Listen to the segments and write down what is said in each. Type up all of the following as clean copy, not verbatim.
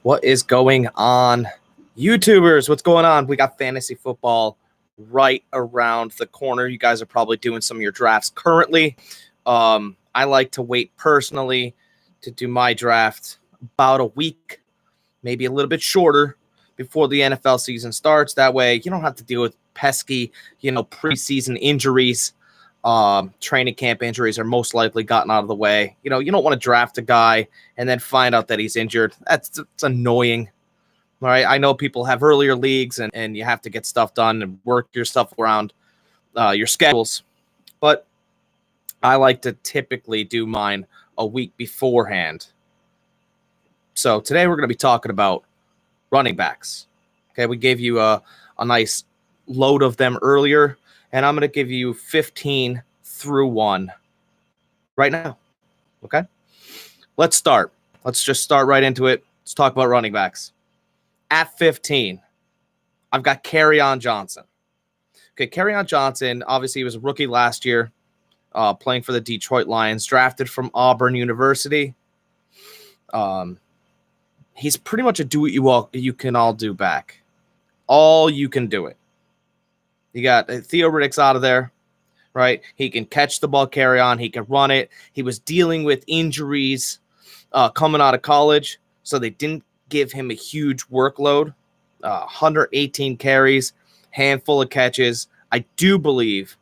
What is going on, YouTubers? What's going on? We got fantasy football right around the corner. You guys are probably doing some of your drafts currently. I like to wait personally to do my draft about a week, maybe a little bit shorter before the NFL season starts. That way you don't have to deal with pesky, preseason injuries. Training camp injuries are most likely gotten out of the way. You don't want to draft a guy and then find out that he's injured. It's annoying. All right. I know people have earlier leagues and you have to get stuff done and work your stuff around your schedules. But I like to typically do mine a week beforehand. So today we're going to be talking about running backs. Okay. We gave you a nice load of them earlier, and I'm going to give you 15 through 1 right now. Okay. Let's start. Let's just start right into it. Let's talk about running backs. At 15, I've got Kerryon Johnson. Okay, Kerryon Johnson, obviously he was a rookie last year, playing for the Detroit Lions, drafted from Auburn University. He's pretty much a you can all do back. All you can do it. You got Theo Riddick's out of there, right? He can catch the ball, Kerryon. He can run it. He was dealing with injuries coming out of college, so they didn't give him a huge workload. 118 carries, handful of catches. I do believe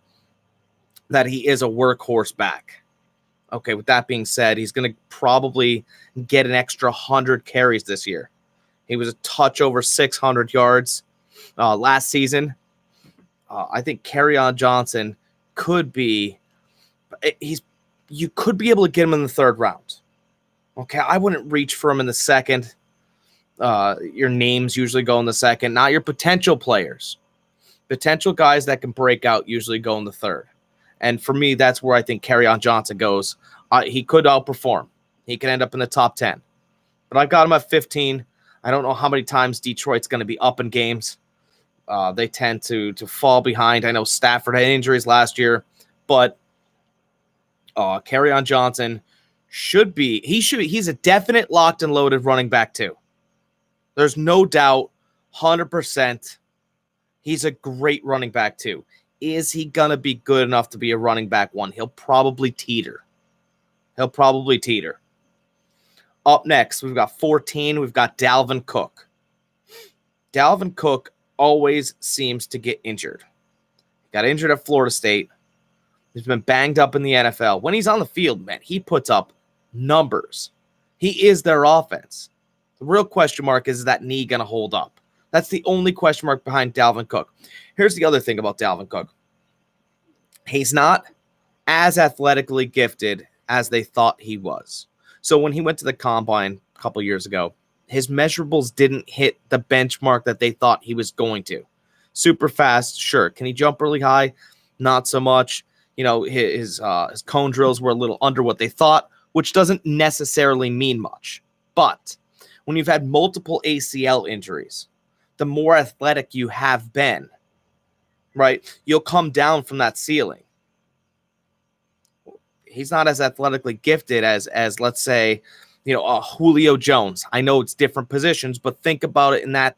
that he is a workhorse back. Okay, with that being said, he's going to probably get an extra 100 carries this year. He was a touch over 600 yards last season. I think Kerryon Johnson could be you could be able to get him in the third round. Okay, I wouldn't reach for him in the second. Your names usually go in the second, not your potential players. Potential guys that can break out usually go in the third. And for me, that's where I think Kerryon Johnson goes. He could outperform. He could end up in the top 10. But I got him at 15. I don't know how many times Detroit's going to be up in games. They tend to fall behind. I know Stafford had injuries last year, but Kerryon Johnson he's a definite locked and loaded running back too. There's no doubt, 100%. He's a great running back too. Is he going to be good enough to be a running back one? He'll probably teeter. Up next, we've got 14. We've got Dalvin Cook. Dalvin Cook always seems to get injured. Got injured at Florida State. He's been banged up in the NFL. When he's on the field, man, he puts up numbers. He is their offense. The real question mark is that knee going to hold up? That's the only question mark behind Dalvin Cook. Here's the other thing about Dalvin Cook. He's not as athletically gifted as they thought he was. So when he went to the combine a couple years ago, his measurables didn't hit the benchmark that they thought he was going to. Super fast, sure. Can he jump really high? Not so much. His cone drills were a little under what they thought, which doesn't necessarily mean much. But when you've had multiple ACL injuries, the more athletic you have been, right, you'll come down from that ceiling. He's not as athletically gifted as let's say, Julio Jones. I know it's different positions, but think about it in that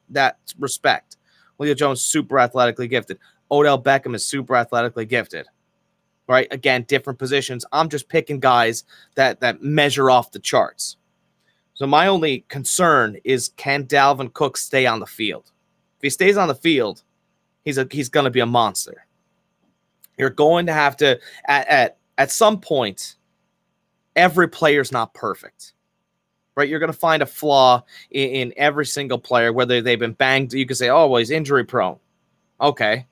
respect. Julio Jones, super athletically gifted. Odell Beckham is super athletically gifted. Right? Again, different positions. I'm just picking guys that measure off the charts. So my only concern is, can Dalvin Cook stay on the field? If he stays on the field, he's going to be a monster. You're going to have to at some point, every player's not perfect. Right? You're going to find a flaw in every single player, whether they've been banged. You could say, oh, well, he's injury prone. Okay.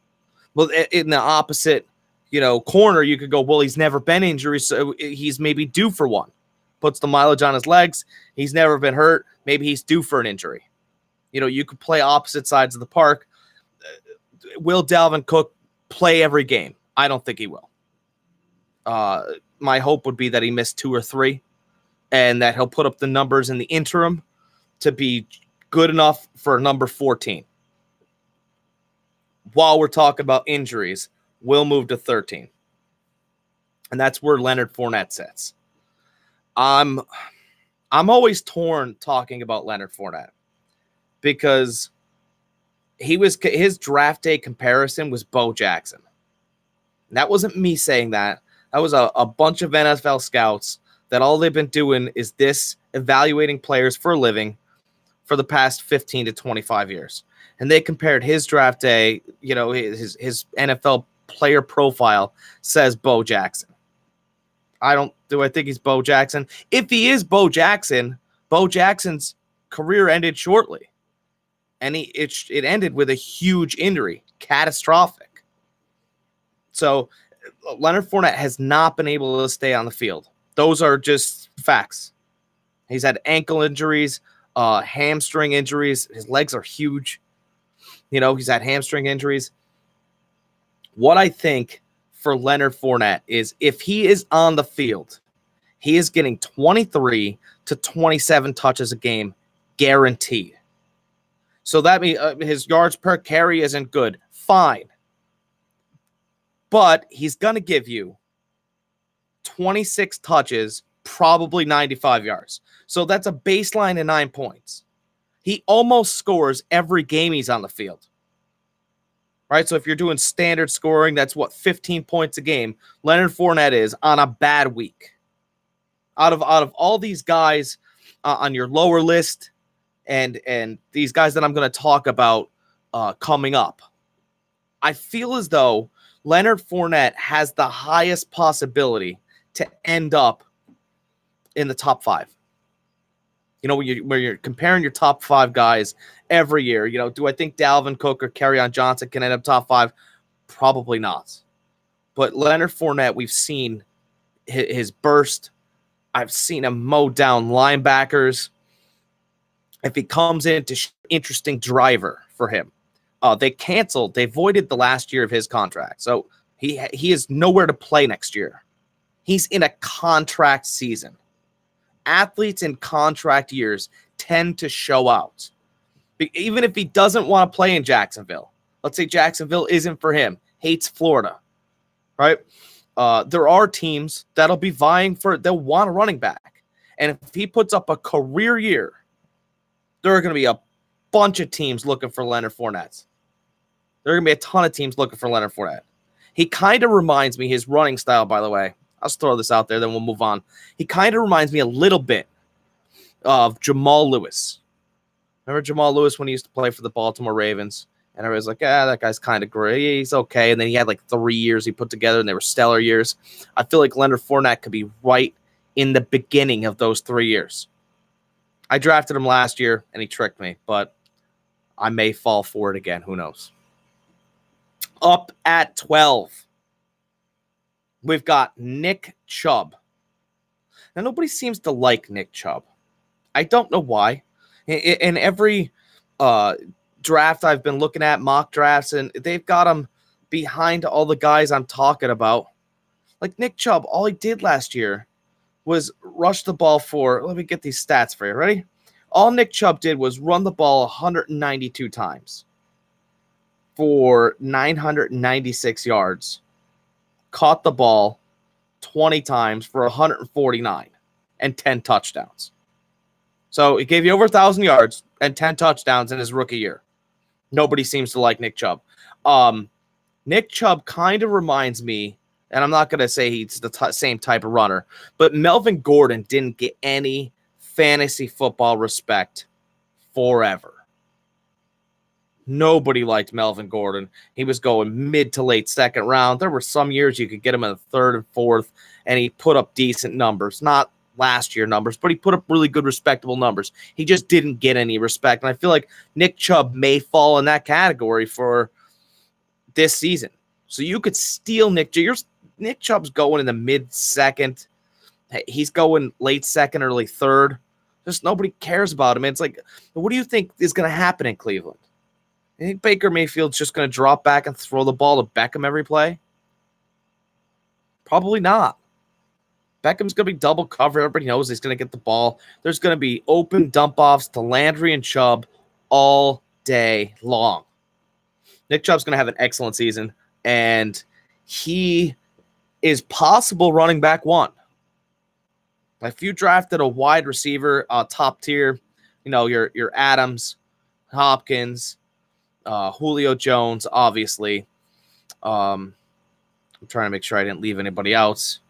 Well, in the opposite, corner, you could go, well, he's never been injured, so he's maybe due for one. Puts the mileage on his legs. He's never been hurt. Maybe he's due for an injury. You could play opposite sides of the park. Will Dalvin Cook play every game? I don't think he will. My hope would be that he missed 2 or 3 and that he'll put up the numbers in the interim to be good enough for number 14. While we're talking about injuries, we'll move to 13. And that's where Leonard Fournette sits. I'm always torn talking about Leonard Fournette. because his draft day comparison was Bo Jackson. And that wasn't me saying that. That was a bunch of NFL scouts that all they've been doing is this, evaluating players for a living for the past 15 to 25 years. And they compared his draft day, his NFL player profile says Bo Jackson. Do I think he's Bo Jackson? If he is Bo Jackson's career ended shortly. And it ended with a huge injury, catastrophic. So Leonard Fournette has not been able to stay on the field. Those are just facts. He's had ankle injuries, hamstring injuries. His legs are huge. He's had hamstring injuries. What I think for Leonard Fournette is if he is on the field, he is getting 23 to 27 touches a game, guaranteed. So that means his yards per carry isn't good. Fine. But he's going to give you 26 touches, probably 95 yards. So that's a baseline of 9 points. He almost scores every game he's on the field. Right? So if you're doing standard scoring, that's 15 points a game. Leonard Fournette is on a bad week. Out of all these guys on your lower list and these guys that I'm going to talk about coming up, I feel as though Leonard Fournette has the highest possibility to end up in the top 5. When you're comparing your top 5 guys every year, do I think Dalvin Cook or Kerryon Johnson can end up top 5? Probably not. But Leonard Fournette, we've seen his burst. I've seen him mow down linebackers. If he comes into interesting driver for him. They voided the last year of his contract. So he is nowhere to play next year. He's in a contract season. Athletes in contract years tend to show out. Even if he doesn't want to play in Jacksonville. Let's say Jacksonville isn't for him. Hates Florida. Right? There are teams that'll be vying they'll want a running back. And if he puts up a career year, there are going to be a bunch of teams looking for Leonard Fournette. There are going to be a ton of teams looking for Leonard Fournette. He kind of reminds me, his running style, by the way. I'll just throw this out there, then we'll move on. He kind of reminds me a little bit of Jamal Lewis. Remember Jamal Lewis when he used to play for the Baltimore Ravens? And everybody's like, that guy's kind of great. He's okay. And then he had 3 years he put together, and they were stellar years. I feel like Leonard Fournette could be right in the beginning of those 3 years. I drafted him last year, and he tricked me, but I may fall for it again. Who knows? Up at 12, we've got Nick Chubb. Now, nobody seems to like Nick Chubb. I don't know why. In every draft I've been looking at, mock drafts, and they've got him behind all the guys I'm talking about. Like Nick Chubb, all he did last year was rush the ball for, let me get these stats for you. Ready? All Nick Chubb did was run the ball 192 times for 996 yards, caught the ball 20 times for 149 and 10 touchdowns. So he gave you over 1,000 yards and 10 touchdowns in his rookie year. Nobody seems to like Nick Chubb. Nick Chubb kind of reminds me, and I'm not going to say he's the same type of runner, but Melvin Gordon didn't get any fantasy football respect forever. Nobody liked Melvin Gordon. He was going mid to late second round. There were some years you could get him in the third and fourth, and he put up decent numbers. Not last year numbers, but he put up really good, respectable numbers. He just didn't get any respect. And I feel like Nick Chubb may fall in that category for this season. So you could steal Nick Chubb. Nick Chubb's going in the mid-second. He's going late second, early third. Just nobody cares about him. It's like, what do you think is going to happen in Cleveland? You think Baker Mayfield's just going to drop back and throw the ball to Beckham every play? Probably not. Beckham's going to be double covered. Everybody knows he's going to get the ball. There's going to be open dump-offs to Landry and Chubb all day long. Nick Chubb's going to have an excellent season, and he is possible running back one. If you drafted a wide receiver, top tier, your Adams, Hopkins, Julio Jones, obviously. I'm trying to make sure I didn't leave anybody else.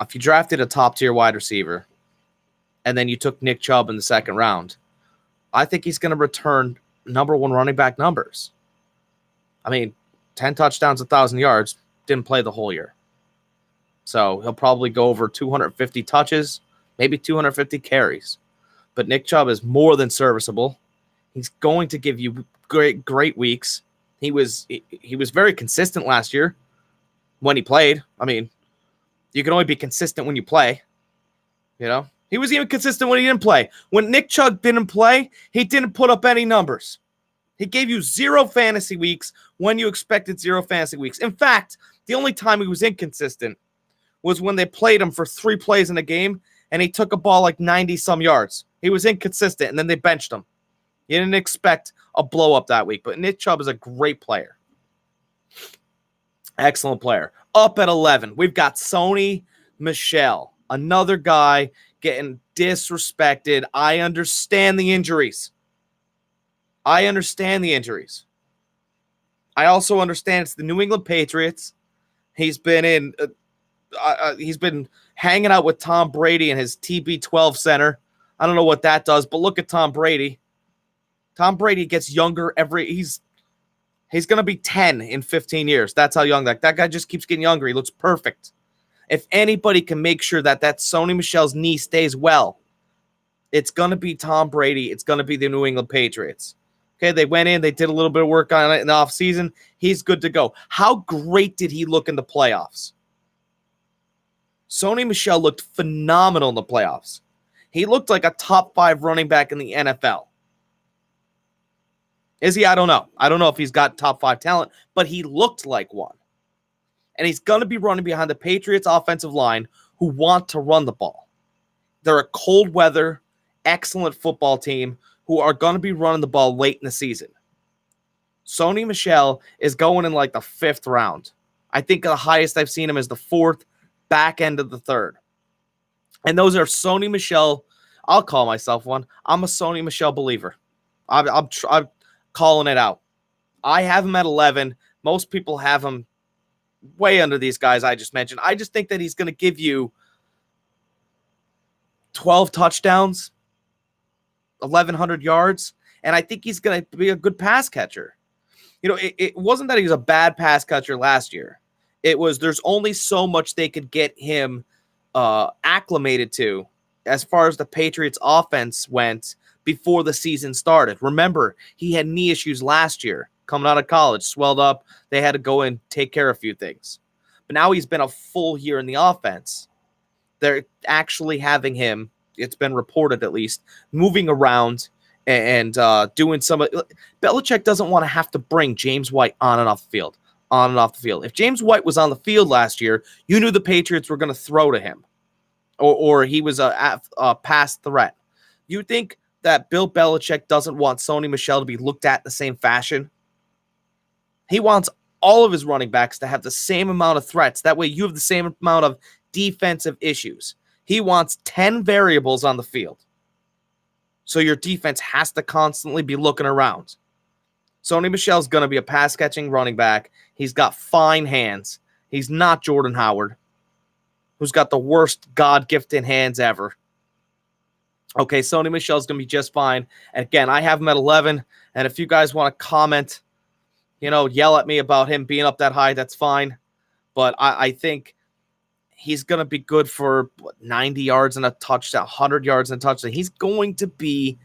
If you drafted a top-tier wide receiver and then you took Nick Chubb in the second round, I think he's going to return number one running back numbers. I mean, 10 touchdowns, 1,000 yards, didn't play the whole year. So he'll probably go over 250 touches, maybe 250 carries. But Nick Chubb is more than serviceable. He's going to give you great weeks. He was very consistent last year when he played. I mean, you can only be consistent when you play. You know, he was even consistent when he didn't play. When Nick Chubb didn't play, he didn't put up any numbers. He gave you 0 fantasy weeks when you expected 0 fantasy weeks. In fact, the only time he was inconsistent was when they played him for 3 plays in a game and he took a ball like 90-some yards. He was inconsistent, and then they benched him. You didn't expect a blow-up that week, but Nick Chubb is a great player. Excellent player. Up at 11, we've got Sony Michel, another guy getting disrespected. I understand the injuries. I also understand it's the New England Patriots. He's been hanging out with Tom Brady in his TB12 center. I don't know what that does, but look at Tom Brady. Tom Brady gets younger he's going to be 10 in 15 years. That's how young that guy just keeps getting younger. He looks perfect. If anybody can make sure that Sony Michel's knee stays well, it's going to be Tom Brady. It's going to be the New England Patriots. Okay, they went in, they did a little bit of work on it in the offseason. He's good to go. How great did he look in the playoffs? Sony Michel looked phenomenal in the playoffs. He looked like a top 5 running back in the NFL. Is he? I don't know. I don't know if he's got top 5 talent, but he looked like one. And he's going to be running behind the Patriots offensive line who want to run the ball. They're a cold weather, excellent football team who are going to be running the ball late in the season. Sony Michel is going in like the 5th round. I think the highest I've seen him is the 4th, back end of the 3rd. And those are Sony Michel. I'll call myself one. I'm a Sony Michel believer. I'm calling it out. I have him at 11. Most people have him way under these guys I just mentioned. I just think that he's going to give you 12 touchdowns, 1,100 yards, and I think he's going to be a good pass catcher. You know, it wasn't that he was a bad pass catcher last year. It was there's only so much they could get him acclimated to as far as the Patriots offense went before the season started. Remember, he had knee issues last year coming out of college, swelled up. They had to go and take care of a few things. But now he's been a full year in the offense. They're actually having him, it's been reported at least, moving around and doing some of Belichick doesn't want to have to bring James White on and off the field. If James White was on the field last year, you knew the Patriots were going to throw to him or he was a pass threat. You think that Bill Belichick doesn't want Sony Michel to be looked at the same fashion? He wants all of his running backs to have the same amount of threats. That way you have the same amount of defensive issues. He wants 10 variables on the field. So your defense has to constantly be looking around. Sony Michel's going to be a pass-catching running back. He's got fine hands. He's not Jordan Howard, who's got the worst God-gifted hands ever. Okay, Sony Michel's going to be just fine. And again, I have him at 11. And if you guys want to comment, yell at me about him being up that high, that's fine. But I think he's going to be good for 90 yards and a touchdown, 100 yards and a touchdown. He's going to be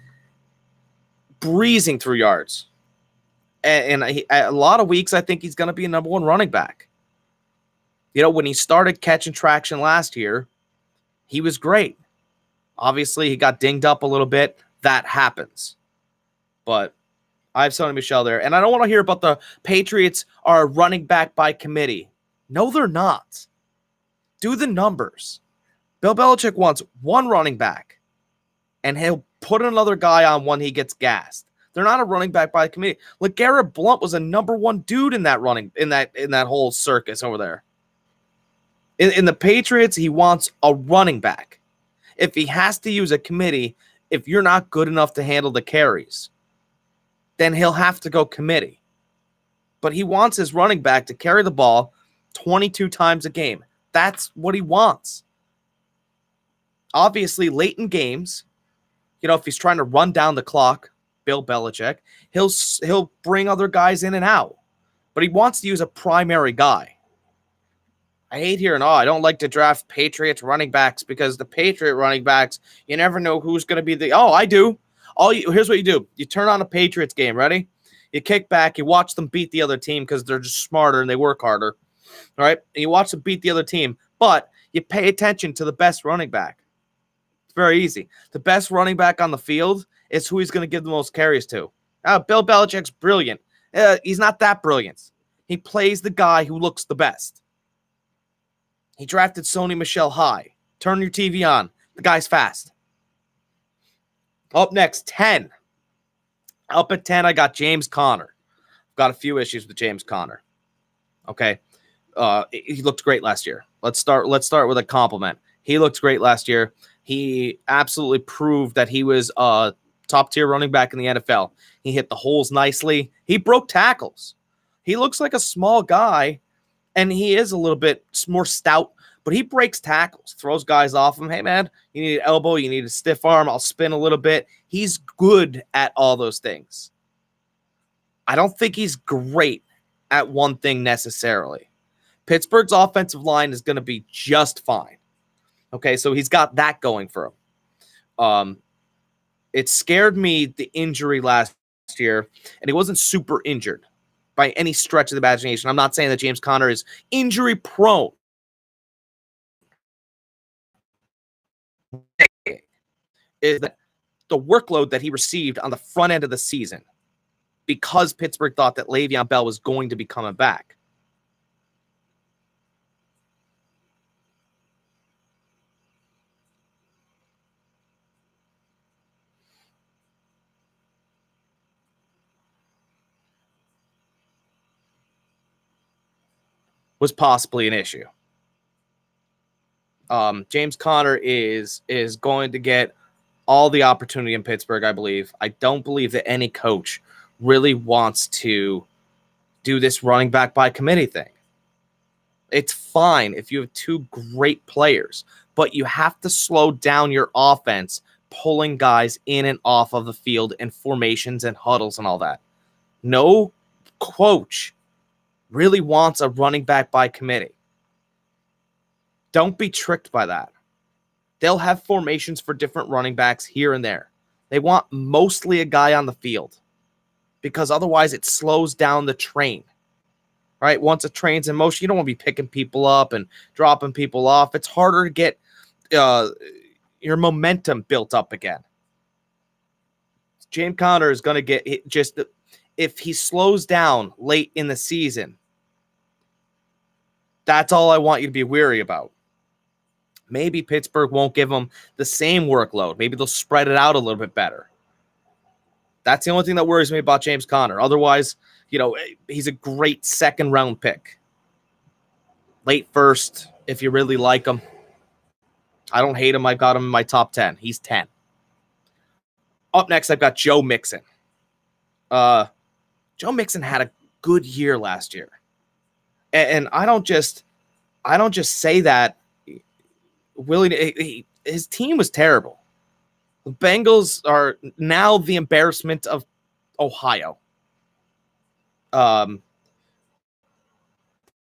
breezing through yards. And a lot of weeks, I think he's going to be a number 1 running back. When he started catching traction last year, he was great. Obviously, he got dinged up a little bit. That happens. But I have Sony Michel there. And I don't want to hear about the Patriots are running back by committee. No, they're not. Do the numbers. Bill Belichick wants 1 running back, and he'll put another guy on when he gets gassed. They're not a running back by committee. LeGarrette Blount was a number 1 dude in that whole circus over there. In the Patriots, he wants a running back. If he has to use a committee, if you're not good enough to handle the carries, then he'll have to go committee. But he wants his running back to carry the ball 22 times a game. That's what he wants. Obviously, late in games, if he's trying to run down the clock, Bill Belichick, he'll bring other guys in and out. But he wants to use a primary guy. I hate hearing, I don't like to draft Patriots running backs because the Patriot running backs, you never know who's going to be I do. Here's what you do. You turn on a Patriots game, ready? You kick back, you watch them beat the other team because they're just smarter and they work harder. All right? And you watch them beat the other team, but you pay attention to the best running back. It's very easy. The best running back on the field is who he's going to give the most carries to. Bill Belichick's brilliant. He's not that brilliant. He plays the guy who looks the best. He drafted Sony Michel high. Turn your TV on. The guy's fast. Up next, 10. Up at 10, I got James Conner. I've got a few issues with James Conner. Okay. He looked great last year. Let's start with a compliment. He looked great last year. He absolutely proved that he was a top-tier running back in the NFL. He hit the holes nicely. He broke tackles. He looks like a small guy, and he is a little bit more stout, but he breaks tackles, throws guys off him. Hey, man, you need an elbow, you need a stiff arm, I'll spin a little bit. He's good at all those things. I don't think he's great at one thing necessarily. Pittsburgh's offensive line is going to be just fine. Okay, so he's got that going for him. It scared me, the injury last year, and he wasn't super injured by any stretch of the imagination. I'm not saying that James Conner is injury prone. Is that the workload that he received on the front end of the season because Pittsburgh thought that Le'Veon Bell was going to be coming back. Was possibly an issue. James Conner is going to get all the opportunity in Pittsburgh, I believe. I don't believe that any coach really wants to do this running back by committee thing. It's fine if you have two great players, but you have to slow down your offense, pulling guys in and off of the field and formations and huddles and all that. No coach really wants a running back by committee. Don't be tricked by that. They'll have formations for different running backs here and there. They want mostly a guy on the field because otherwise it slows down the train. Right? Once a train's in motion, you don't want to be picking people up and dropping people off. It's harder to get your momentum built up again. James Conner is going to get just if he slows down late in the season. That's all I want you to be wary about. Maybe Pittsburgh won't give him the same workload. Maybe they'll spread it out a little bit better. That's the only thing that worries me about James Conner. Otherwise, he's a great second-round pick. Late first, if you really like him. I don't hate him. I've got him in my top 10. He's 10. Up next, I've got Joe Mixon. Joe Mixon had a good year last year. And I don't just say that. His team was terrible. The Bengals are now the embarrassment of Ohio.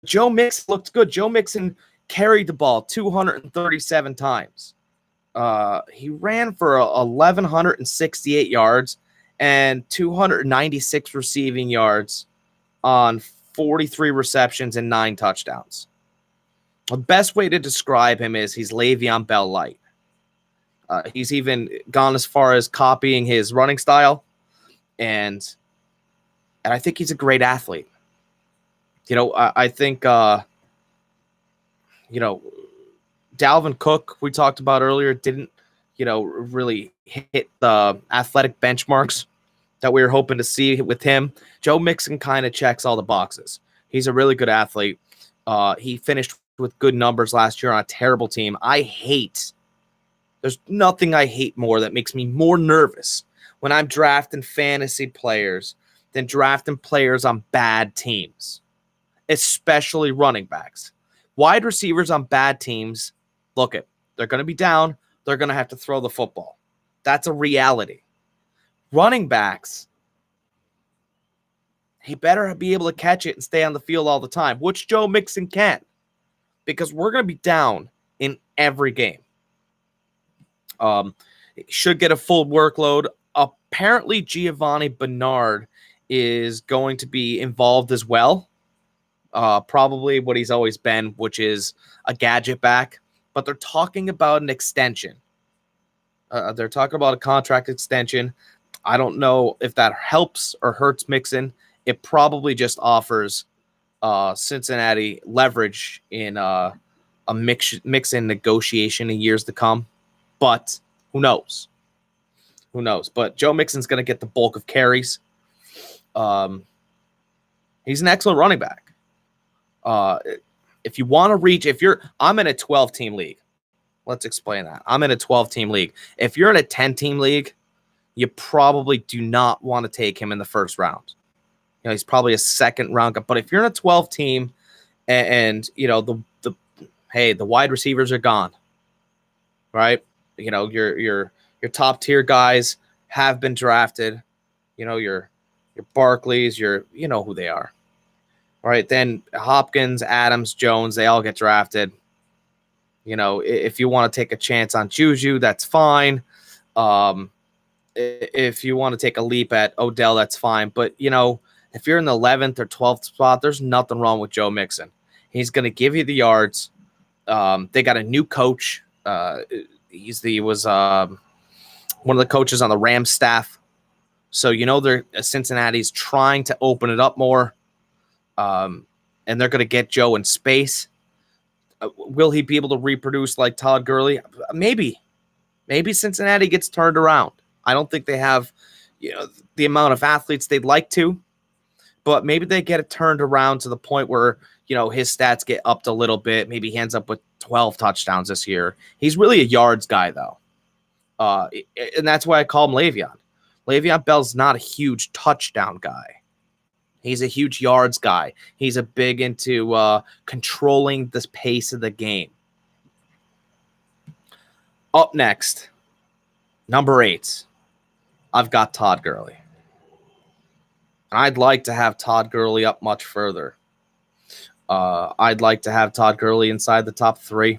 Joe Mixon looked good. Joe Mixon carried the ball 237 times. He ran for 1,168 yards and 296 receiving yards on 43 receptions and 9 touchdowns. The best way to describe him is he's Le'Veon Bell light. He's even gone as far as copying his running style, and I think he's a great athlete. I think Dalvin Cook, we talked about earlier, didn't really hit the athletic benchmarks that we were hoping to see with him. Joe Mixon kind of checks all the boxes. He's a really good athlete. He finished with good numbers last year on a terrible team. I hate There's nothing I hate more that makes me more nervous when I'm drafting fantasy players than drafting players on bad teams, especially running backs. Wide receivers on bad teams, look it, they're going to be down. They're going to have to throw the football. That's a reality. Running backs, he better be able to catch it and stay on the field all the time, which Joe Mixon can, because we're going to be down in every game. Should get a full workload. Apparently, Giovanni Bernard is going to be involved as well. Probably what he's always been, which is a gadget back. But they're talking about an extension. They're talking about a contract extension. I don't know if that helps or hurts Mixon. It probably just offers Cincinnati leverage in a Mixon negotiation in years to come. But who knows? Who knows? But Joe Mixon's going to get the bulk of carries. He's an excellent running back. If you want to reach, I'm in a 12-team league. Let's explain that. I'm in a 12-team league. If you're in a 10-team league, you probably do not want to take him in the first round. You know, he's probably a second round. But if you're in a 12-team and you know the wide receivers are gone, right? You know, your top tier guys have been drafted. You know, your Barkleys, you know who they are. All right, then Hopkins, Adams, Jones, they all get drafted. You know, if you want to take a chance on Juju, that's fine. If you want to take a leap at Odell, that's fine. But, you know, if you're in the 11th or 12th spot, there's nothing wrong with Joe Mixon. He's going to give you the yards. They got a new coach. He was one of the coaches on the Rams staff. So, you know, Cincinnati's trying to open it up more. And they're going to get Joe in space. Will he be able to reproduce like Todd Gurley? Maybe Cincinnati gets turned around. I don't think they have, you know, the amount of athletes they'd like to, but maybe they get it turned around to the point where, you know, his stats get upped a little bit. Maybe he ends up with 12 touchdowns this year. He's really a yards guy, though. And that's why I call him Le'Veon. Le'Veon Bell's not a huge touchdown guy. He's a huge yards guy. He's a big into controlling the pace of the game. Up next, number 8, I've got Todd Gurley. And I'd like to have Todd Gurley up much further. I'd like to have Todd Gurley inside the top 3,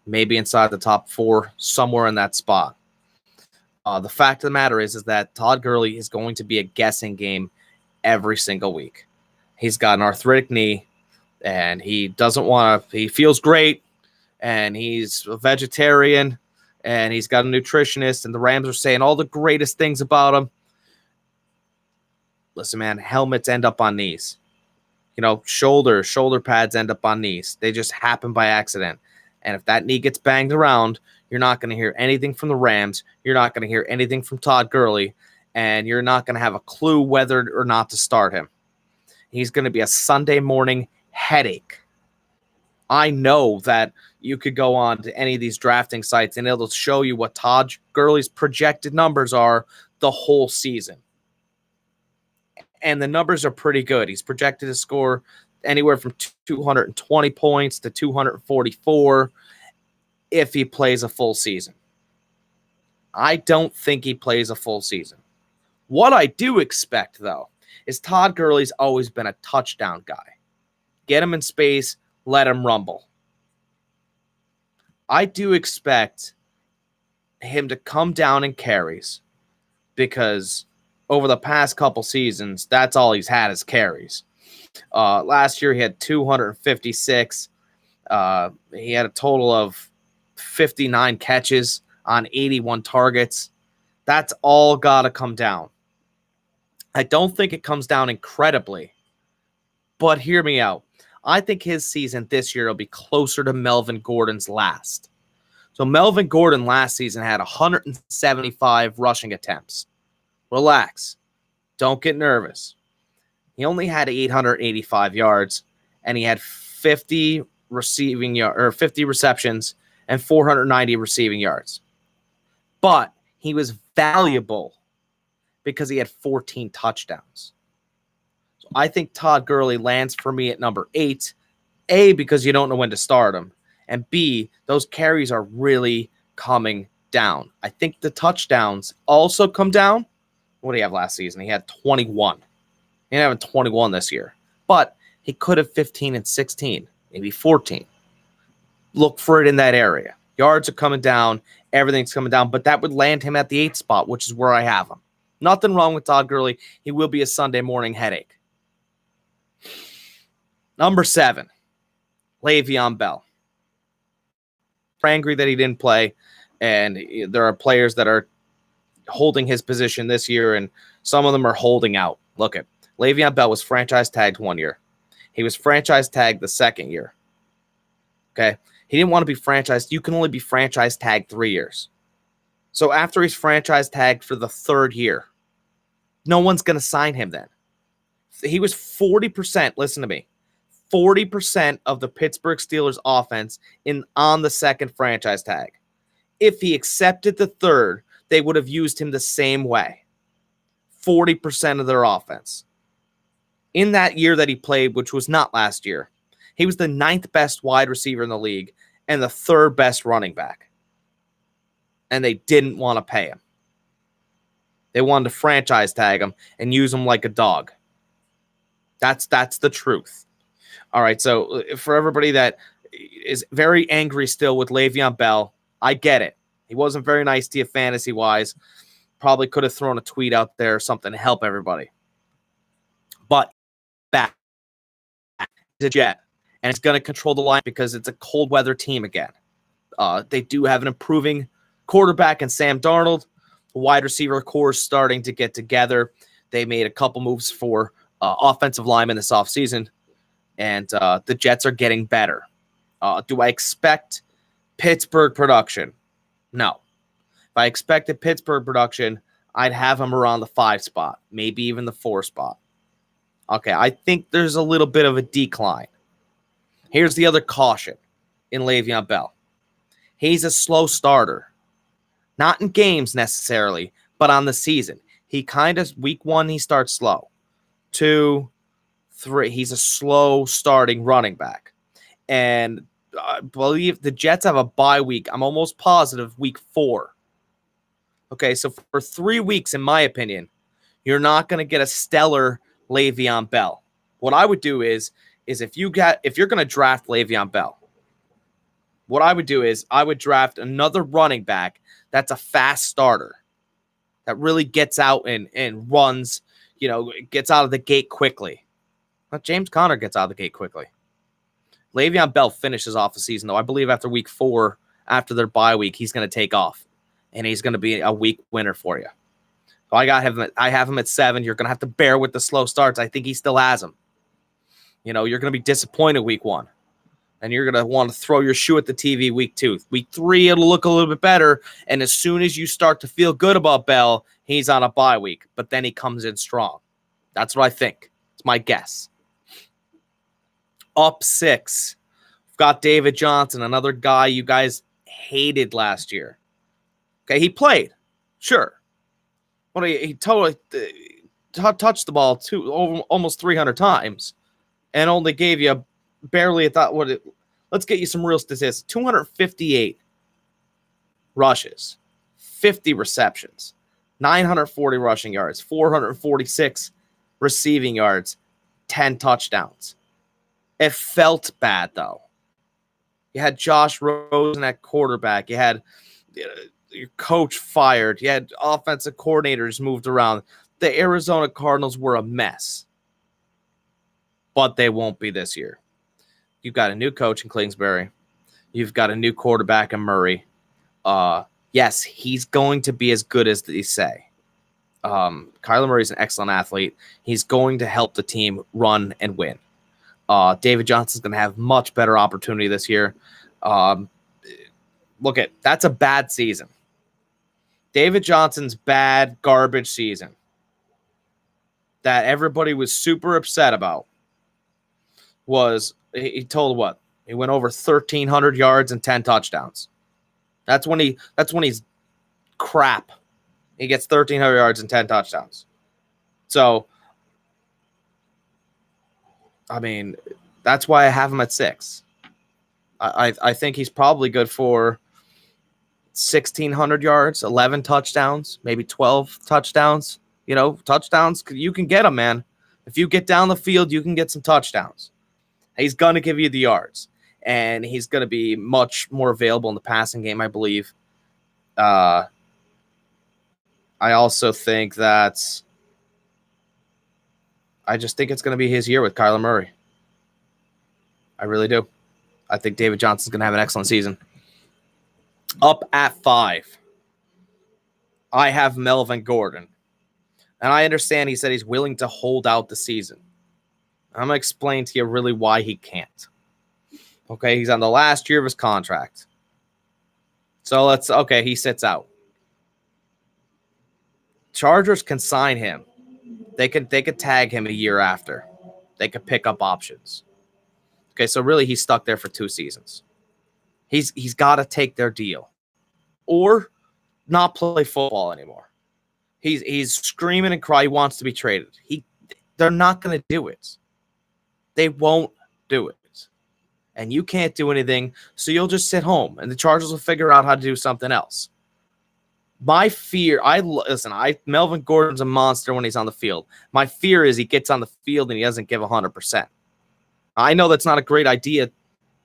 maybe inside the top 4, somewhere in that spot. The fact of the matter is that Todd Gurley is going to be a guessing game every single week. He's got an arthritic knee, and he doesn't want to. He feels great, and he's a vegetarian, and he's got a nutritionist, and the Rams are saying all the greatest things about him. Listen, man, helmets end up on knees. You know, shoulder pads end up on knees. They just happen by accident. And if that knee gets banged around, you're not going to hear anything from the Rams. You're not going to hear anything from Todd Gurley. And you're not going to have a clue whether or not to start him. He's going to be a Sunday morning headache. I know that you could go on to any of these drafting sites and it'll show you what Todd Gurley's projected numbers are the whole season. And the numbers are pretty good. He's projected to score anywhere from 220 points to 244 if he plays a full season. I don't think he plays a full season. What I do expect, though, is Todd Gurley's always been a touchdown guy. Get him in space, let him rumble. I do expect him to come down in carries because over the past couple seasons, that's all he's had is carries. Last year, he had 256. He had a total of 59 catches on 81 targets. That's all got to come down. I don't think it comes down incredibly, but hear me out. I think his season this year will be closer to Melvin Gordon's last. So Melvin Gordon last season had 175 rushing attempts. Relax. Don't get nervous. He only had 885 yards, and he had 50 receptions and 490 receiving yards. But he was valuable because he had 14 touchdowns. So I think Todd Gurley lands for me at number 8. A, because you don't know when to start him. And B, those carries are really coming down. I think the touchdowns also come down. What did he have last season? He had 21. He didn't have 21 this year. But he could have 15 and 16, maybe 14. Look for it in that area. Yards are coming down. Everything's coming down. But that would land him at the 8th spot, which is where I have him. Nothing wrong with Todd Gurley. He will be a Sunday morning headache. Number 7, Le'Veon Bell. Angry that he didn't play, and there are players that are holding his position this year, and some of them are holding out. Look at Le'Veon Bell was franchise tagged 1 year. He was franchise tagged the 2nd year. Okay, he didn't want to be franchised. You can only be franchise tagged 3 years. So after he's franchise tagged for the 3rd year, no one's going to sign him then. He was 40%. Listen to me. 40% of the Pittsburgh Steelers offense on the 2nd franchise tag. If he accepted the 3rd, they would have used him the same way. 40% of their offense. In that year that he played, which was not last year, he was the 9th best wide receiver in the league and the 3rd best running back. And they didn't want to pay him. They wanted to franchise tag him and use him like a dog. That's the truth. All right, so for everybody that is very angry still with Le'Veon Bell, I get it. He wasn't very nice to you fantasy-wise. Probably could have thrown a tweet out there or something to help everybody. But back to Jet, and it's going to control the line because it's a cold weather team again. They do have an improving quarterback in Sam Darnold. The wide receiver core is starting to get together. They made a couple moves for offensive linemen this offseason. And the Jets are getting better. Do I expect Pittsburgh production? No. If I expected Pittsburgh production, I'd have them around the 5 spot, maybe even the 4 spot. Okay, I think there's a little bit of a decline. Here's the other caution in Le'Veon Bell. He's a slow starter. Not in games necessarily, but on the season. He kind of, week 1, he starts slow. 2, 3, he's a slow starting running back. And I believe the Jets have a bye week. I'm almost positive week 4. Okay, so for 3 weeks, in my opinion, you're not going to get a stellar Le'Veon Bell. What I would do is if you're going to draft Le'Veon Bell, what I would do is I would draft another running back that's a fast starter that really gets out and runs, gets out of the gate quickly. But James Conner gets out of the gate quickly. Le'Veon Bell finishes off the season, though. I believe after week 4, after their bye week, he's going to take off, and he's going to be a week winner for you. So I have him at 7. You're going to have to bear with the slow starts. I think he still has him. You're going to be disappointed week 1, and you're going to want to throw your shoe at the TV week 2. Week 3, it'll look a little bit better, and as soon as you start to feel good about Bell, he's on a bye week, but then he comes in strong. That's what I think. It's my guess. Up 6. We've got David Johnson, another guy you guys hated last year. Okay, he played. Sure. Well, he totally touched the ball almost 300 times and only gave you barely a thought. Let's get you some real statistics. 258 rushes, 50 receptions, 940 rushing yards, 446 receiving yards, 10 touchdowns. It felt bad, though. You had Josh Rosen at quarterback. You had your coach fired. You had offensive coordinators moved around. The Arizona Cardinals were a mess. But they won't be this year. You've got a new coach in Kingsbury. You've got a new quarterback in Murray. Yes, he's going to be as good as they say. Kyler Murray's an excellent athlete. He's going to help the team run and win. David Johnson's going to have much better opportunity this year. That's a bad season. David Johnson's bad garbage season that everybody was super upset about was he went over 1,300 yards and 10 touchdowns. That's when he's crap. He gets 1,300 yards and 10 touchdowns. So, I mean, that's why I have him at 6. I think he's probably good for 1,600 yards, 11 touchdowns, maybe 12 touchdowns. Touchdowns, you can get them, man. If you get down the field, you can get some touchdowns. He's going to give you the yards, and he's going to be much more available in the passing game, I believe. I also think that I just think it's going to be his year with Kyler Murray. I really do. I think David Johnson's going to have an excellent season. Up at 5, I have Melvin Gordon. And I understand he said he's willing to hold out the season. I'm going to explain to you really why he can't. Okay, he's on the last year of his contract. So he sits out. Chargers can sign him. They could tag him a year after. They could pick up options. Okay, so really he's stuck there for 2 seasons. He's got to take their deal or not play football anymore. He's screaming and crying. He wants to be traded. They're not going to do it. They won't do it. And you can't do anything, so you'll just sit home, and the Chargers will figure out how to do something else. My fear, Melvin Gordon's a monster when he's on the field. My fear is he gets on the field and he doesn't give 100%. I know that's not a great idea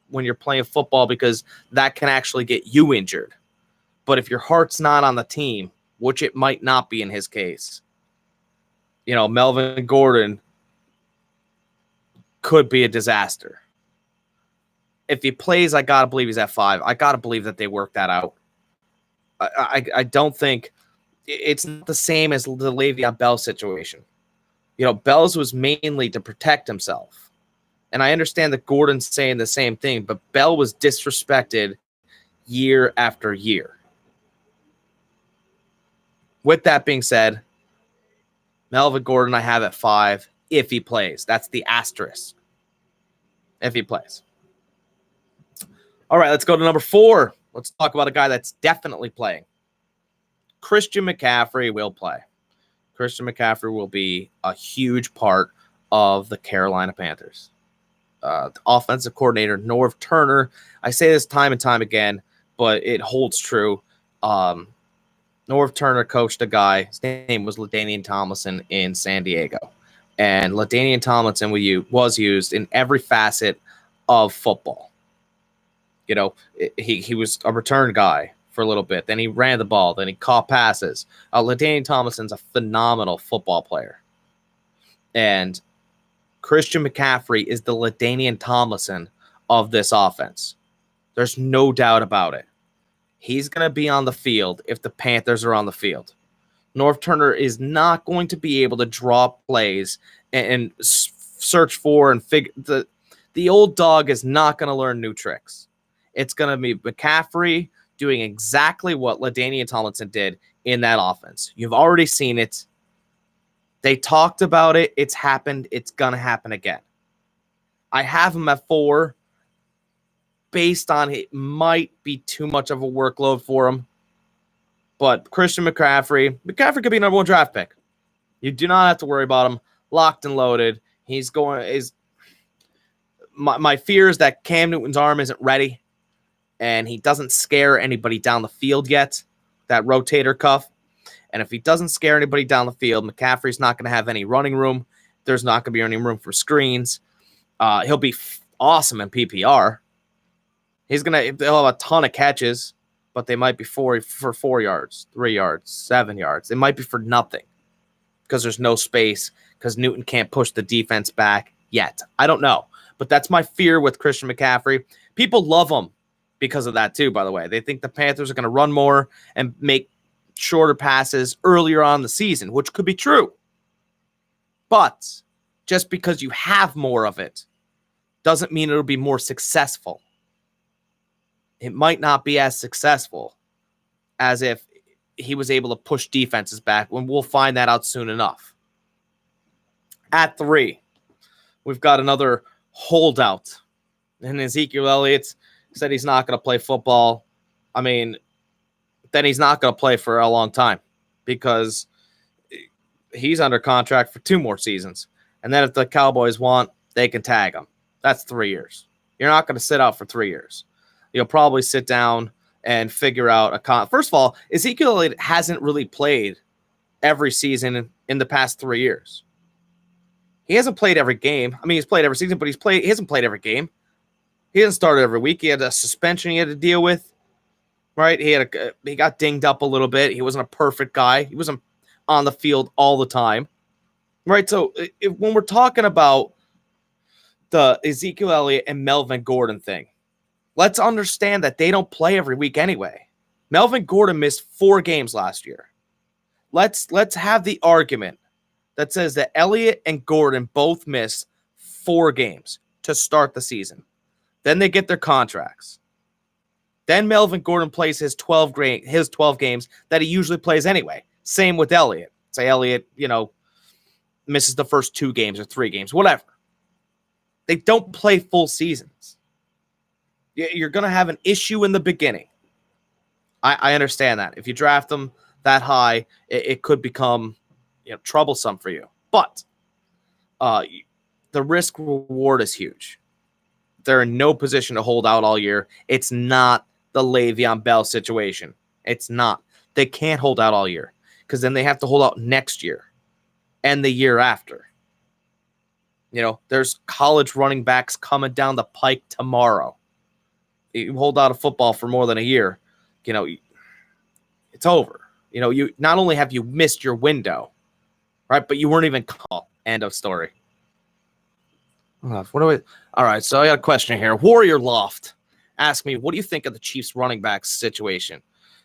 when you're playing football because that can actually get you injured. But if your heart's not on the team, which it might not be in his case, Melvin Gordon could be a disaster. If he plays, I got to believe he's at 5. I got to believe that they work that out. I don't think it's not the same as the Le'Veon Bell situation. Bell's was mainly to protect himself. And I understand that Gordon's saying the same thing, but Bell was disrespected year after year. With that being said, Melvin Gordon I have at 5 if he plays. That's the asterisk. If he plays. All right, let's go to number 4. Let's talk about a guy that's definitely playing. Christian McCaffrey will play. Christian McCaffrey will be a huge part of the Carolina Panthers. The offensive coordinator, Norv Turner. I say this time and time again, but it holds true. Norv Turner coached a guy. His name was LaDainian Tomlinson in San Diego. And LaDainian Tomlinson was used in every facet of football. He was a return guy for a little bit. Then he ran the ball. Then he caught passes. LaDainian Tomlinson's a phenomenal football player. And Christian McCaffrey is the LaDainian Tomlinson of this offense. There's no doubt about it. He's going to be on the field if the Panthers are on the field. Norv Turner is not going to be able to draw plays and search for and figure. The old dog is not going to learn new tricks. It's going to be McCaffrey doing exactly what LaDainian Tomlinson did in that offense. You've already seen it. They talked about it. It's happened. It's going to happen again. I have him at 4 based on it might be too much of a workload for him. But Christian McCaffrey could be number 1 draft pick. You do not have to worry about him. Locked and loaded. My fear is that Cam Newton's arm isn't ready and he doesn't scare anybody down the field yet, that rotator cuff. And if he doesn't scare anybody down the field, McCaffrey's not going to have any running room. There's not going to be any room for screens. He'll be awesome in PPR. He'll have a ton of catches, but they might be for 4 yards, 3 yards, 7 yards. It might be for nothing because there's no space, because Newton can't push the defense back yet. I don't know, but that's my fear with Christian McCaffrey. People love him because of that too, by the way. They think the Panthers are going to run more and make shorter passes earlier on in the season, which could be true. But just because you have more of it doesn't mean it'll be more successful. It might not be as successful as if he was able to push defenses back, when we'll find that out soon enough. At 3, we've got another holdout. And Ezekiel Elliott said he's not going to play football. I mean, then he's not going to play for a long time because he's under contract for 2 more seasons. And then if the Cowboys want, they can tag him. That's 3 years. You're not going to sit out for 3 years. You'll probably sit down and figure out First of all, Ezekiel Elliott hasn't really played every season in the past 3 years. He hasn't played every game. I mean, he's played every season, but he hasn't played every game. He hasn't started every week. He had a suspension he had to deal with, right? He got dinged up a little bit. He wasn't a perfect guy. He wasn't on the field all the time, right? So when we're talking about the Ezekiel Elliott and Melvin Gordon thing, let's understand that they don't play every week anyway. Melvin Gordon missed 4 games last year. Let's have the argument that says that Elliott and Gordon both missed 4 games to start the season. Then they get their contracts. Then Melvin Gordon plays his 12 games that he usually plays anyway. Same with Elliott. Say Elliott, misses the first 2 games or 3 games, whatever. They don't play full seasons. You're going to have an issue in the beginning. I understand that. If you draft them that high, it could become troublesome for you. But the risk reward is huge. They're in no position to hold out all year. It's not the Le'Veon Bell situation. It's not. They can't hold out all year because then they have to hold out next year and the year after. There's college running backs coming down the pike tomorrow. You hold out of football for more than a year, it's over. You not only have you missed your window, right, but you weren't even called. End of story. All right, so I got a question here. Warrior Loft asked me, what do you think of the Chiefs running back situation?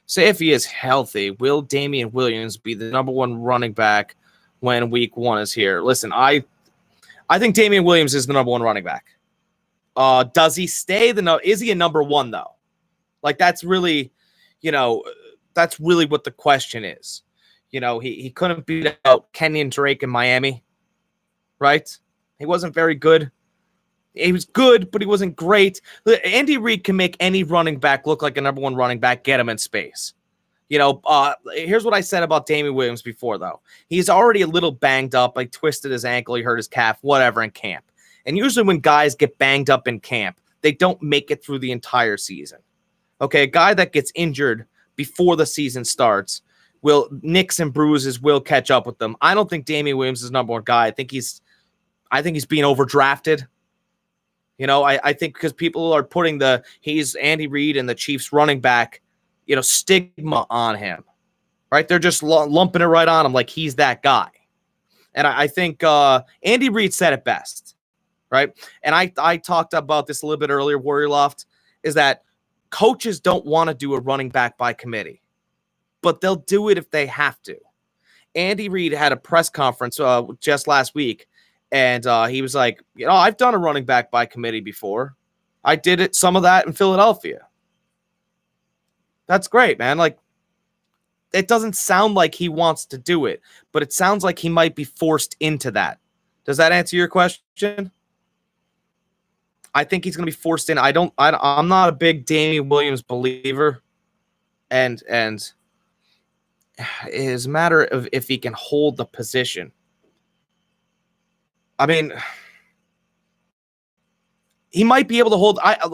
Say if he is healthy, will Damian Williams be the number 1 running back when week 1 is here? Listen, I think Damian Williams is the number 1 running back. Does he stay is he a number 1 though? Like that's really what the question is. He couldn't beat out Kenyon Drake in Miami, right? He wasn't very good. He was good, but he wasn't great. Andy Reid can make any running back look like a number 1 running back, get him in space. Here's what I said about Damian Williams before, though. He's already a little banged up. Like twisted his ankle, he hurt his calf, whatever, in camp. And usually when guys get banged up in camp, they don't make it through the entire season. Okay, a guy that gets injured before the season starts, nicks and bruises will catch up with them. I don't think Damian Williams is the number 1 guy. I think he's being overdrafted. I think because people are putting he's Andy Reid and the Chiefs running back, stigma on him, right? They're just lumping it right on him like he's that guy. And I think Andy Reid said it best, right? And I talked about this a little bit earlier, Warrior Loft, is that coaches don't want to do a running back by committee, but they'll do it if they have to. Andy Reid had a press conference just last week, and he was like, I've done a running back by committee before. I did some of that in Philadelphia. That's great, man. Like, it doesn't sound like he wants to do it, but it sounds like he might be forced into that. Does that answer your question? I think he's going to be forced in. I'm not a big Damian Williams believer, and it is a matter of if he can hold the position. I mean, he might be able to hold. I think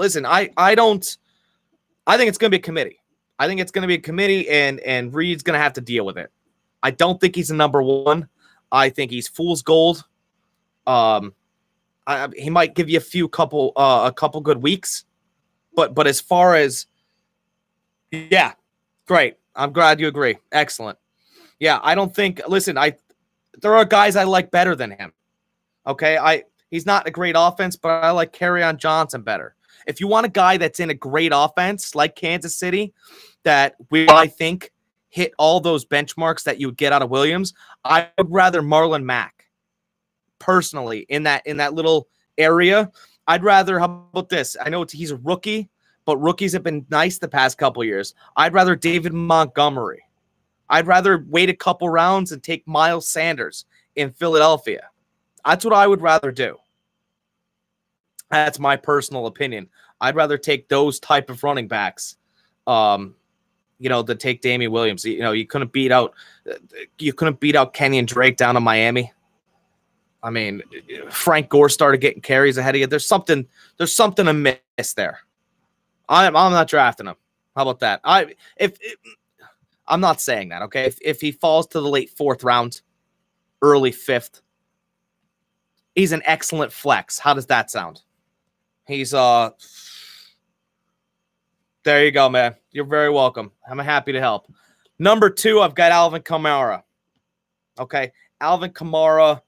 it's going to be a committee. I think it's going to be a committee, and Reed's going to have to deal with it. I don't think he's a number 1. I think he's fool's gold. He might give you a couple good weeks, but as far as, yeah, great. I'm glad you agree. Excellent. Yeah, I don't think. Listen, there are guys I like better than him. Okay, he's not a great offense, but I like Kerryon Johnson better. If you want a guy that's in a great offense like Kansas City, that I think hit all those benchmarks that you would get out of Williams, I would rather Marlon Mack. Personally, in that little area, I'd rather. How about this? I know he's a rookie, but rookies have been nice the past couple of years. I'd rather David Montgomery. I'd rather wait a couple rounds and take Miles Sanders in Philadelphia. That's what I would rather do. That's my personal opinion. I'd rather take those type of running backs to take Damian Williams. You couldn't beat out Kenyon Drake down in Miami. I mean, Frank Gore started getting carries ahead of you. There's something amiss there. I'm not drafting him. How about that? I'm not saying that, okay? If he falls to the late 4th round, early 5th, he's an excellent flex. How does that sound? He's there you go, man. You're very welcome. I'm happy to help. Number 2, I've got Alvin Kamara. Okay, Alvin Kamara,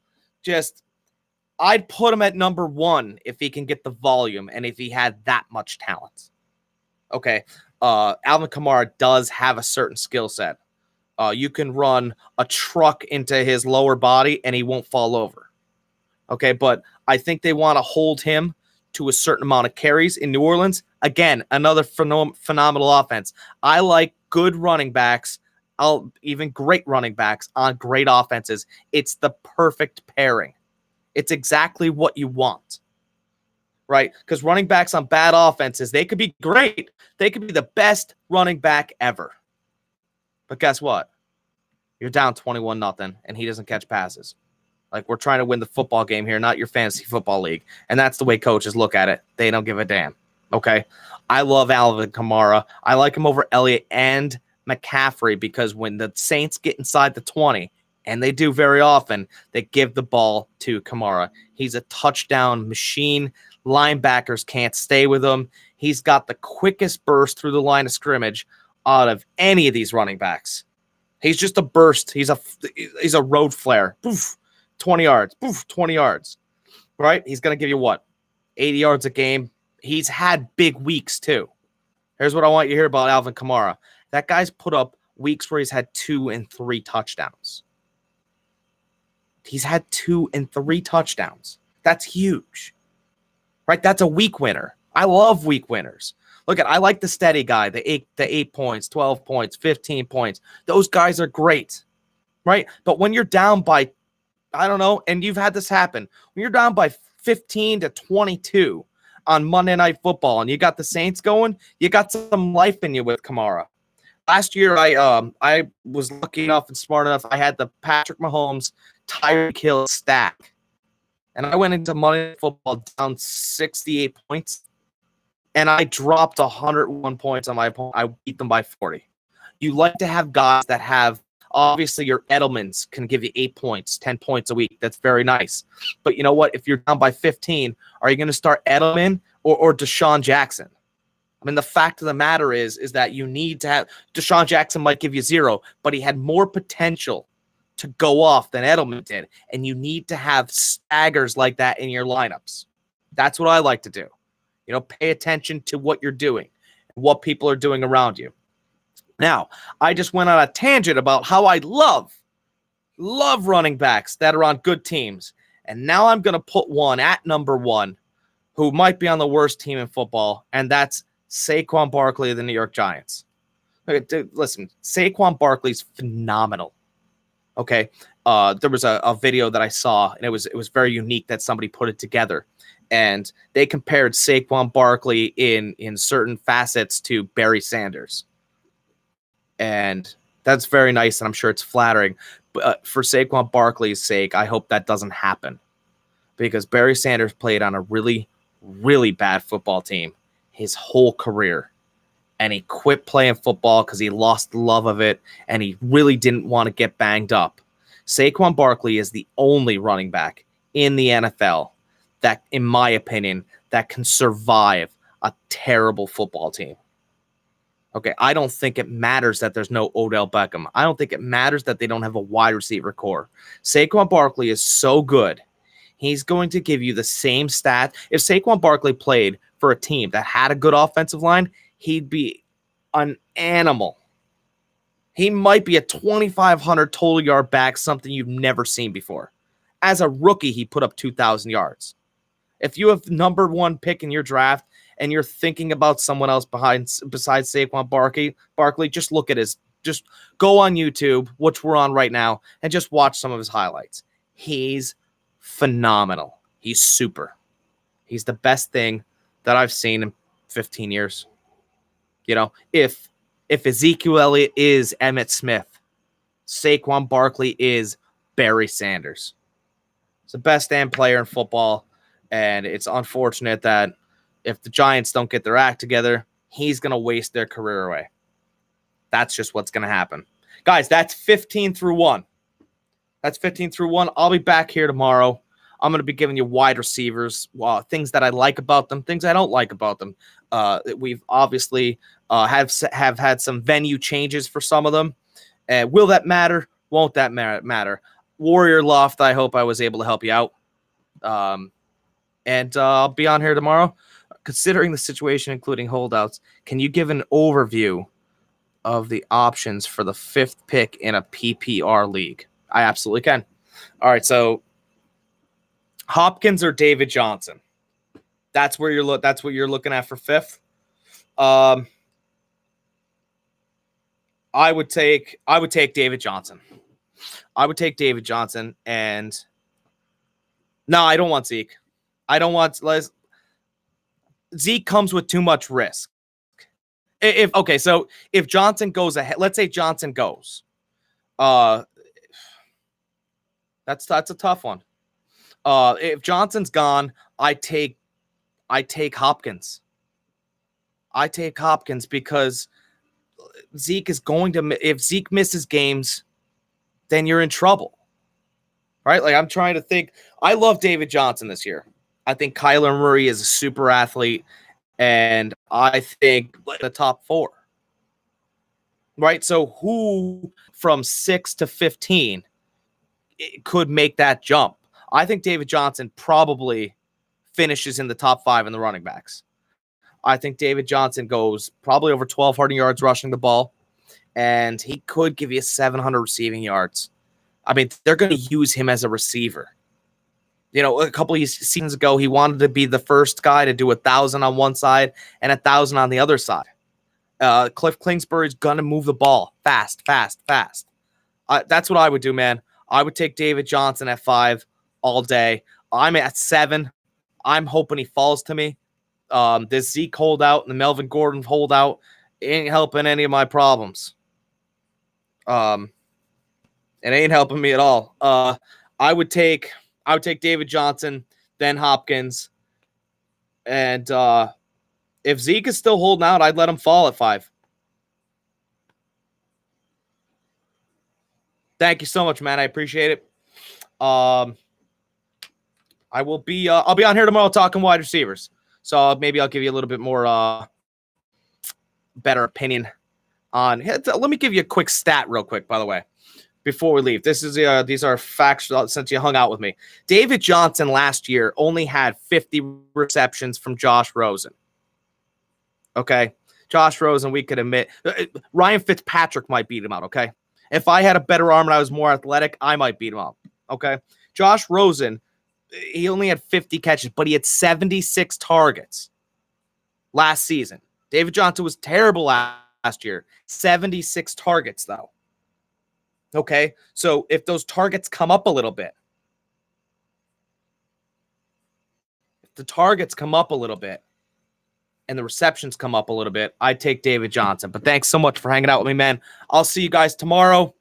I'd put him at number 1 if he can get the volume and if he had that much talent. Okay, Alvin Kamara does have a certain skill set. You can run a truck into his lower body and he won't fall over. Okay, but I think they want to hold him to a certain amount of carries in New Orleans. Again, another phenomenal offense. I like good running backs, even great running backs on great offenses. It's the perfect pairing. It's exactly what you want, right? Because running backs on bad offenses, they could be great. They could be the best running back ever. But guess what? You're down 21-0, and he doesn't catch passes. Like, we're trying to win the football game here, not your fantasy football league. And that's the way coaches look at it. They don't give a damn, okay? I love Alvin Kamara. I like him over Elliott and McCaffrey because when the Saints get inside the 20, and they do very often, they give the ball to Kamara. He's a touchdown machine. Linebackers can't stay with him. He's got the quickest burst through the line of scrimmage out of any of these running backs. He's just a burst. He's a road flare. Poof, 20 yards. Poof, 20 yards. Right? He's going to give you what? 80 yards a game. He's had big weeks too. Here's what I want you to hear about Alvin Kamara. That guy's put up weeks where he's had 2 and 3 touchdowns. He's had 2 and 3 touchdowns. That's huge. Right? That's a week winner. I love week winners. I like the steady guy, the 8 points, 12 points, 15 points. Those guys are great, right? But when you're down by, I don't know, and you've had this happen, when you're down by 15-22 on Monday Night Football and you got the Saints going, you got some life in you with Kamara. Last year, I was lucky enough and smart enough. I had the Patrick Mahomes, Tyreek Hill stack. And I went into Monday Night Football down 68 points. And I dropped 101 points on my opponent. I beat them by 40. You like to have guys that have, obviously, your Edelmans can give you 8 points, 10 points a week. That's very nice. But you know what? If you're down by 15, are you going to start Edelman or Deshaun Jackson? I mean, the fact of the matter is that you need to have – Deshaun Jackson might give you 0, but he had more potential to go off than Edelman did. And you need to have staggers like that in your lineups. That's what I like to do. Pay attention to what you're doing, what people are doing around you. Now, I just went on a tangent about how I love running backs that are on good teams. And now I'm going to put one at number 1 who might be on the worst team in football, and that's Saquon Barkley of the New York Giants. Okay, dude, listen, Saquon Barkley's phenomenal. Okay, there was a video that I saw, and it was very unique that somebody put it together. And they compared Saquon Barkley in certain facets to Barry Sanders. And that's very nice, and I'm sure it's flattering. But for Saquon Barkley's sake, I hope that doesn't happen. Because Barry Sanders played on a really, really bad football team his whole career. And he quit playing football because he lost the love of it, and he really didn't want to get banged up. Saquon Barkley is the only running back in the NFL that, in my opinion, that can survive a terrible football team. Okay, I don't think it matters that there's no Odell Beckham. I don't think it matters that they don't have a wide receiver core. Saquon Barkley is so good. He's going to give you the same stat. If Saquon Barkley played for a team that had a good offensive line, he'd be an animal. He might be a 2,500 total yard back, something you've never seen before. As a rookie, he put up 2,000 yards. If you have number 1 pick in your draft and you're thinking about someone else besides Saquon Barkley, just look at just go on YouTube, which we're on right now, and just watch some of his highlights. He's phenomenal. He's super. He's the best thing that I've seen in 15 years. If if Ezekiel Elliott is Emmitt Smith, Saquon Barkley is Barry Sanders. It's the best damn player in football, and it's unfortunate that if the Giants don't get their act together, he's going to waste their career away. That's just what's going to happen. Guys, that's 15 through 1. That's 15 through 1. I'll be back here tomorrow. I'm going to be giving you wide receivers, things that I like about them, things I don't like about them. We've obviously have had some venue changes for some of them. Will that matter? Won't that matter? Warrior Loft, I hope I was able to help you out. And I'll be on here tomorrow. Considering the situation, including holdouts, can you give an overview of the options for the 5th pick in a PPR league? I absolutely can. All right, so Hopkins or David Johnson? That's where that's what you're looking at for 5th. I would take David Johnson. I would take David Johnson, and no, I don't want Zeke. I don't want Zeke comes with too much risk. So if Johnson goes ahead, let's say Johnson goes, that's a tough one. If Johnson's gone, I take Hopkins. I take Hopkins because Zeke is going to. If Zeke misses games, then you're in trouble, right? Like I'm trying to think. I love David Johnson this year. I think Kyler Murray is a super athlete, and I think the top 4. Right? So who from 6 to 15 could make that jump? I think David Johnson probably finishes in the top 5 in the running backs. I think David Johnson goes probably over 1,200 yards rushing the ball, and he could give you 700 receiving yards. I mean, they're going to use him as a receiver. You know, a couple of seasons ago, he wanted to be the first guy to do 1,000 on one side and 1,000 on the other side. Cliff Kingsbury's going to move the ball fast. That's what I would do, man. I would take David Johnson at 5 all day. I'm at 7. I'm hoping he falls to me. This Zeke holdout and the Melvin Gordon holdout ain't helping any of my problems. It ain't helping me at all. I would take David Johnson, then Hopkins. And if Zeke is still holding out, I'd let him fall at 5. Thank you so much, man. I appreciate it. I'll be on here tomorrow talking wide receivers. So maybe I'll give you a little bit more better opinion on. Let me give you a quick stat real quick, by the way, before we leave. These are facts since you hung out with me. David Johnson last year only had 50 receptions from Josh Rosen. Okay? Josh Rosen, we could admit. Ryan Fitzpatrick might beat him out, okay? If I had a better arm and I was more athletic, I might beat him out, okay? Josh Rosen, he only had 50 catches, but he had 76 targets last season. David Johnson was terrible last year. 76 targets, though. Okay, so if those targets come up a little bit, and the receptions come up a little bit, I'd take David Johnson. But thanks so much for hanging out with me, man. I'll see you guys tomorrow.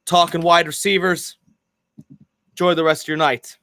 Talking wide receivers. Enjoy the rest of your night.